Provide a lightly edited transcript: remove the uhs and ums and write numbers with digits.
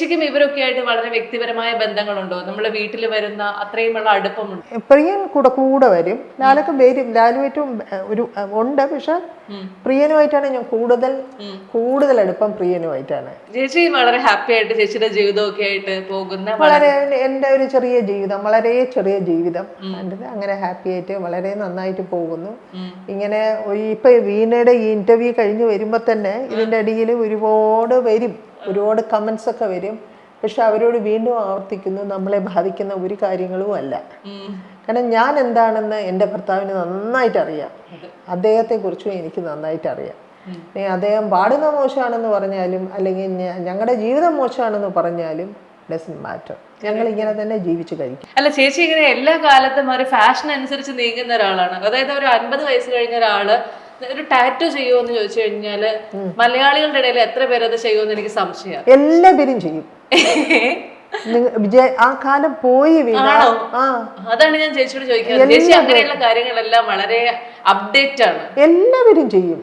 ശരിക്കും ഇവരൊക്കെ ആയിട്ട് വളരെ വ്യക്തിപരമായ ബന്ധങ്ങളുണ്ടോ? നമ്മളെ വീട്ടിൽ വരുന്ന അത്രയുമുള്ള അടുപ്പമുണ്ട്? പ്രിയൻ കൂടെ കൂടെ വരും, ലാലൊക്കെ വരും. ലാലുമായിട്ടും ഒരു ഉണ്ട്, പക്ഷെ പ്രിയനുമായിട്ടാണ് ഞാൻ കൂടുതൽ അടുപ്പം പ്രിയനുമായിട്ടാണ്. ചേച്ചി വളരെ ഹാപ്പി ആയിട്ട് ചേച്ചിയുടെ ജീവിതമൊക്കെ ആയിട്ട് പോകുന്ന വളരെ എൻ്റെ ഒരു ചെറിയ ജീവിതം, വളരെ ചെറിയ ജീവിതം അങ്ങനെ ഹാപ്പി ആയിട്ട് വളരെ നന്നായിട്ട് പോകുന്നു. ഇങ്ങനെ ഇപ്പൊ വീണയുടെ ഈ ഇന്റർവ്യൂ കഴിഞ്ഞ് വരുമ്പോ തന്നെ ഇതിന്റെ അടിയിൽ ഒരുപാട് കമന്റ്സ് ഒക്കെ വരും. പക്ഷെ അവരോട് വീണ്ടും ആവർത്തിക്കുന്നു, നമ്മളെ ബാധിക്കുന്ന ഒരു കാര്യങ്ങളും അല്ല. കാരണം ഞാൻ എന്താണെന്ന് എൻ്റെ ഭർത്താവിന് നന്നായിട്ട് അറിയാം, അദ്ദേഹത്തെ കുറിച്ചും എനിക്ക് നന്നായിട്ട് അറിയാം. അദ്ദേഹം പാടുന്ന മോശമാണെന്ന് പറഞ്ഞാലും അല്ലെങ്കിൽ ഞങ്ങളുടെ ജീവിതം മോശമാണെന്ന് പറഞ്ഞാലും ഡസന്റ് മാറ്റർ, ഞങ്ങൾ ഇങ്ങനെ തന്നെ ജീവിച്ചു കഴിക്കും. അല്ല ചേച്ചി ഇങ്ങനെ എല്ലാ കാലത്തും ഒരു ഫാഷൻ അനുസരിച്ച് നീങ്ങുന്ന ഒരാളാണ്. അതായത് ഒരു 50 വയസ്സ് കഴിഞ്ഞ ഒരാള് ഒരു ടാറ്റു ചെയ്യുമോ എന്ന് ചോദിച്ചു കഴിഞ്ഞാല് മലയാളികളുടെ ഇടയിൽ എത്ര പേര് അത് ചെയ്യുമെന്ന് എനിക്ക് സംശയം. എല്ലാവരും ചെയ്യും. ആ കാലം പോയി ആണോ? അതാണ് ഞാൻ ചേച്ചിയോട് ചോദിക്കുന്നത്. ചേച്ചി അങ്ങനെയുള്ള കാര്യങ്ങളെല്ലാം വളരെ അപ്ഡേറ്റ് ആണ്. എല്ലാവരും ചെയ്യും.